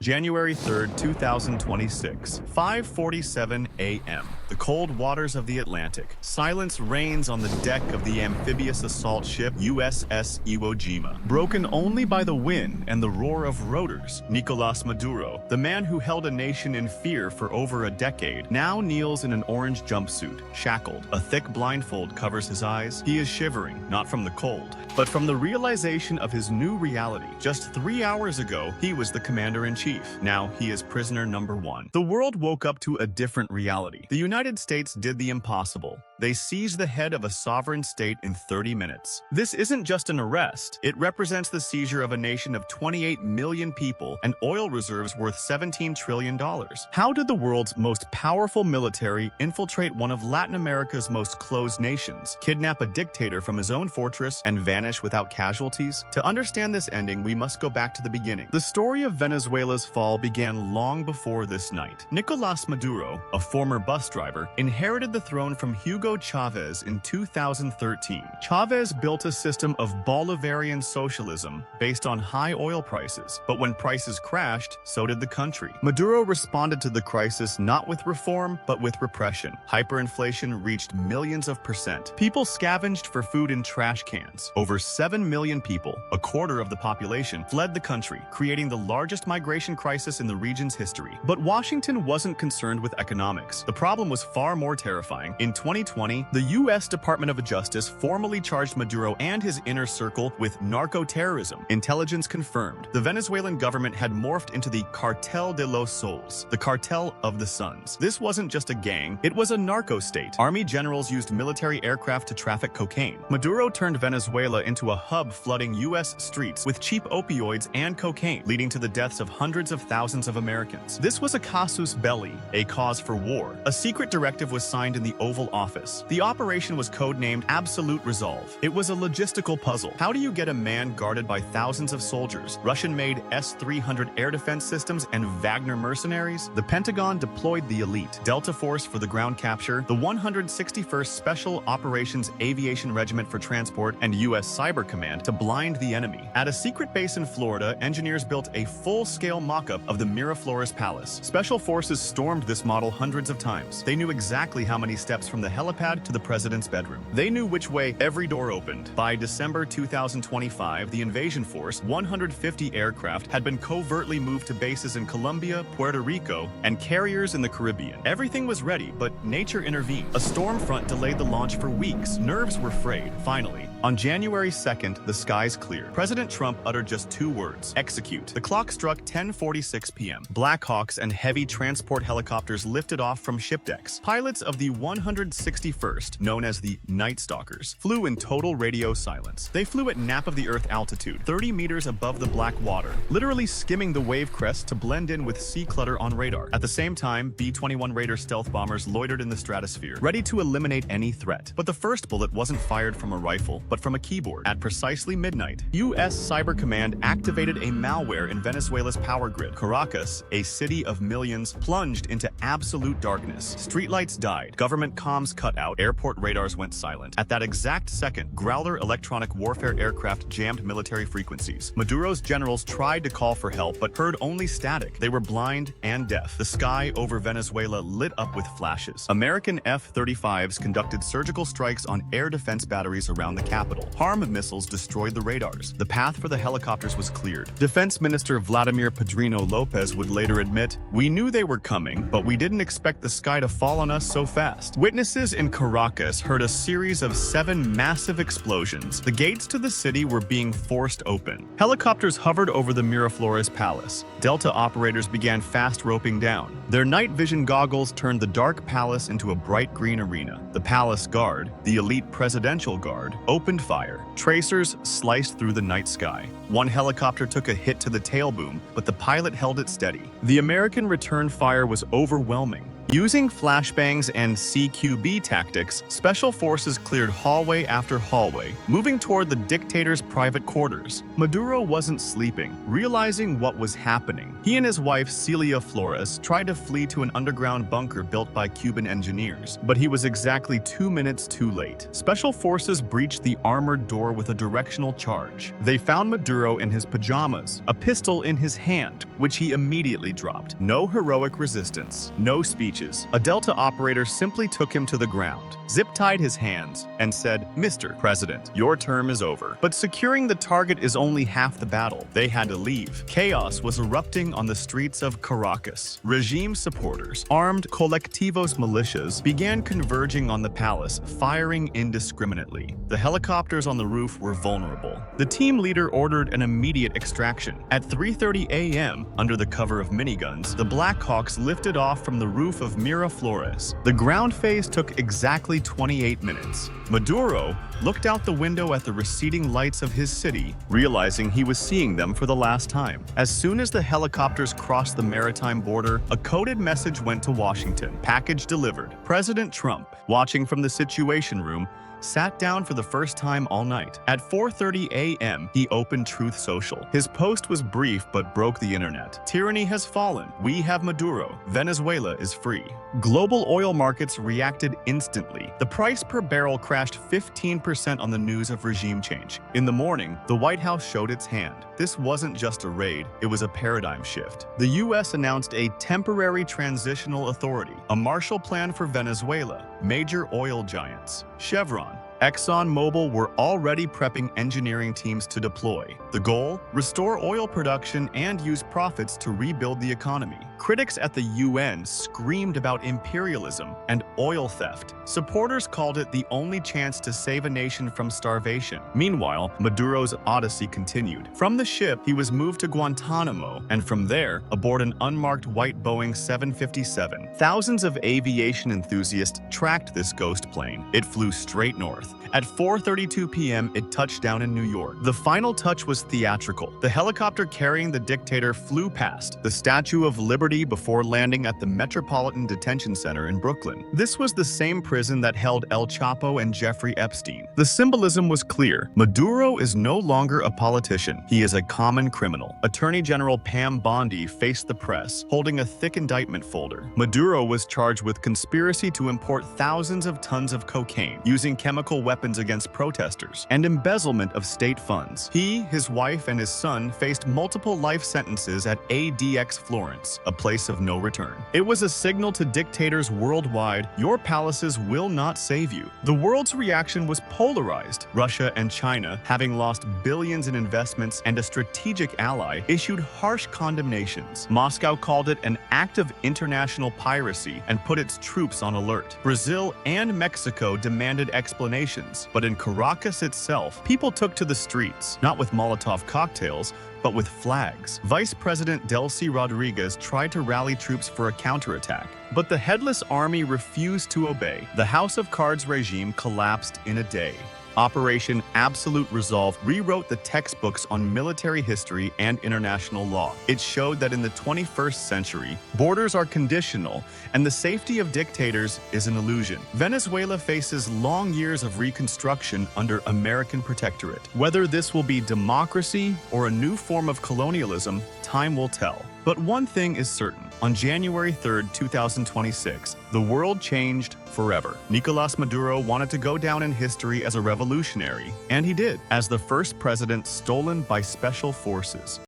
January 3rd, 2026, 5:47 a.m. The cold waters of the Atlantic. Silence reigns on the deck of the amphibious assault ship USS Iwo Jima. Broken only by the wind and the roar of rotors, Nicolas Maduro, the man who held a nation in fear for over a decade, now kneels in an orange jumpsuit, shackled. A thick blindfold covers his eyes. He is shivering, not from the cold, but from the realization of his new reality. Just 3 hours ago, he was the commander-in-chief. Now he is prisoner number one. The world woke up to a different reality. The United States did the impossible. They seized the head of a sovereign state in 30 minutes. This isn't just an arrest. It represents the seizure of a nation of 28 million people and oil reserves worth $17 trillion. How did the world's most powerful military infiltrate one of Latin America's most closed nations, kidnap a dictator from his own fortress, and vanish without casualties? To understand this ending, we must go back to the beginning. The story of Venezuela's fall began long before this night. Nicolas Maduro, a former bus driver, inherited the throne from Hugo Chavez in 2013. Chavez built a system of Bolivarian socialism based on high oil prices, but when prices crashed, so did the country. Maduro responded to the crisis not with reform, but with repression. Hyperinflation reached millions of percent. People scavenged for food in trash cans. Over 7 million people, a quarter of the population, fled the country, creating the largest migration crisis in the region's history. But Washington wasn't concerned with economics. The problem was far more terrifying. In 2020, the US Department of Justice formally charged Maduro and his inner circle with narco-terrorism. Intelligence confirmed the Venezuelan government had morphed into the Cartel de los Soles, the cartel of the suns. This wasn't just a gang, it was a narco-state. Army generals used military aircraft to traffic cocaine. Maduro turned Venezuela into a hub flooding US streets with cheap opioids and cocaine, leading to the deaths of hundreds of thousands of Americans. This was a casus belli, a cause for war. A secret directive was signed in the Oval Office. The operation was codenamed Absolute Resolve. It was a logistical puzzle. How do you get a man guarded by thousands of soldiers, Russian-made S-300 air defense systems, and Wagner mercenaries? The Pentagon deployed the elite Delta Force for the ground capture, the 161st Special Operations Aviation Regiment for transport, and U.S. Cyber Command to blind the enemy. At a secret base in Florida, engineers built a full-scale mock-up of the Miraflores Palace. Special forces stormed this model hundreds of times. They knew exactly how many steps from the helipad to the president's bedroom. They knew which way every door opened. By December 2025, the invasion force, 150 aircraft, had been covertly moved to bases in Colombia, Puerto Rico, and carriers in the Caribbean. Everything was ready, but nature intervened. A storm front delayed the launch for weeks. Nerves were frayed. Finally, on January 2nd, the skies cleared. President Trump uttered just 2 words: execute. The clock struck 10:46 p.m. Blackhawks and heavy transport helicopters lifted off from ship decks. Pilots of the 161st, known as the Night Stalkers, flew in total radio silence. They flew at nap of the Earth altitude, 30 meters above the black water, literally skimming the wave crest to blend in with sea clutter on radar. At the same time, B-21 Raider stealth bombers loitered in the stratosphere, ready to eliminate any threat. But the first bullet wasn't fired from a rifle, but from a keyboard. At precisely midnight, U.S. Cyber Command activated a malware in Venezuela's power grid. Caracas, a city of millions, plunged into absolute darkness. Streetlights died, government comms cut out, airport radars went silent. At that exact second, Growler electronic warfare aircraft jammed military frequencies. Maduro's generals tried to call for help, but heard only static. They were blind and deaf. The sky over Venezuela lit up with flashes. American F-35s conducted surgical strikes on air defense batteries around the capital. Harm missiles destroyed the radars. The path for the helicopters was cleared. Defense Minister Vladimir Pedrino Lopez would later admit, "We knew they were coming, but we didn't expect the sky to fall on us so fast." Witnesses in Caracas heard a series of 7 massive explosions. The gates to the city were being forced open. Helicopters hovered over the Miraflores Palace. Delta operators began fast roping down. Their night vision goggles turned the dark palace into a bright green arena. The palace guard, the elite presidential guard, opened fire. Tracers sliced through the night sky. One helicopter took a hit to the tail boom, but the pilot held it steady. The American return fire was overwhelming. Using flashbangs and CQB tactics, special forces cleared hallway after hallway, moving toward the dictator's private quarters. Maduro wasn't sleeping. Realizing what was happening, he and his wife Celia Flores tried to flee to an underground bunker built by Cuban engineers, but he was exactly 2 minutes too late. Special forces breached the armored door with a directional charge. They found Maduro in his pajamas, a pistol in his hand, which he immediately dropped. No heroic resistance, no speeches. A Delta operator simply took him to the ground, zip-tied his hands, and said, "Mr. President, your term is over." But securing the target is only half the battle. They had to leave. Chaos was erupting on the streets of Caracas. Regime supporters, armed colectivos militias, began converging on the palace, firing indiscriminately. The helicopters on the roof were vulnerable. The team leader ordered an immediate extraction. At 3:30 a.m., under the cover of miniguns, the Blackhawks lifted off from the roof of Miraflores. The ground phase took exactly 28 minutes. Maduro looked out the window at the receding lights of his city, realizing he was seeing them for the last time. As soon as the helicopters crossed the maritime border, a coded message went to Washington. Package delivered. President Trump, watching from the Situation Room, sat down for the first time all night. At 4:30 a.m., he opened Truth Social. His post was brief but broke the internet. Tyranny has fallen. We have Maduro. Venezuela is free. Global oil markets reacted instantly. The price per barrel crashed 15% on the news of regime change. In the morning, the White House showed its hand. This wasn't just a raid, it was a paradigm shift. The US announced a temporary transitional authority, a Marshall Plan for Venezuela, major oil giants. Chevron, ExxonMobil were already prepping engineering teams to deploy. The goal? Restore oil production and use profits to rebuild the economy. Critics at the UN screamed about imperialism and oil theft. Supporters called it the only chance to save a nation from starvation. Meanwhile, Maduro's odyssey continued. From the ship, he was moved to Guantanamo, and from there, aboard an unmarked white Boeing 757. Thousands of aviation enthusiasts tracked this ghost plane. It flew straight north. At 4:32 p.m., it touched down in New York. The final touch was theatrical. The helicopter carrying the dictator flew past the Statue of Liberty before landing at the Metropolitan Detention Center in Brooklyn. This was the same prison that held El Chapo and Jeffrey Epstein. The symbolism was clear. Maduro is no longer a politician. He is a common criminal. Attorney General Pam Bondi faced the press, holding a thick indictment folder. Maduro was charged with conspiracy to import thousands of tons of cocaine, using chemical weapons against protesters, and embezzlement of state funds. He, his wife, and his son faced multiple life sentences at ADX Florence, a place of no return. It was a signal to dictators worldwide, your palaces will not save you. The world's reaction was polarized. Russia and China, having lost billions in investments and a strategic ally, issued harsh condemnations. Moscow called it an act of international piracy and put its troops on alert. Brazil and Mexico demanded explanations, but in Caracas itself, people took to the streets, not with Molotov cocktails, but with flags. Vice President Delcy Rodriguez tried to rally troops for a counterattack, but the headless army refused to obey. The House of Cards regime collapsed in a day. Operation Absolute Resolve rewrote the textbooks on military history and international law. It showed that in the 21st century, borders are conditional and the safety of dictators is an illusion. Venezuela faces long years of reconstruction under American protectorate. Whether this will be democracy or a new form of colonialism, time will tell. But one thing is certain. On January 3rd, 2026, the world changed forever. Nicolás Maduro wanted to go down in history as a revolutionary, and he did, as the first president stolen by special forces.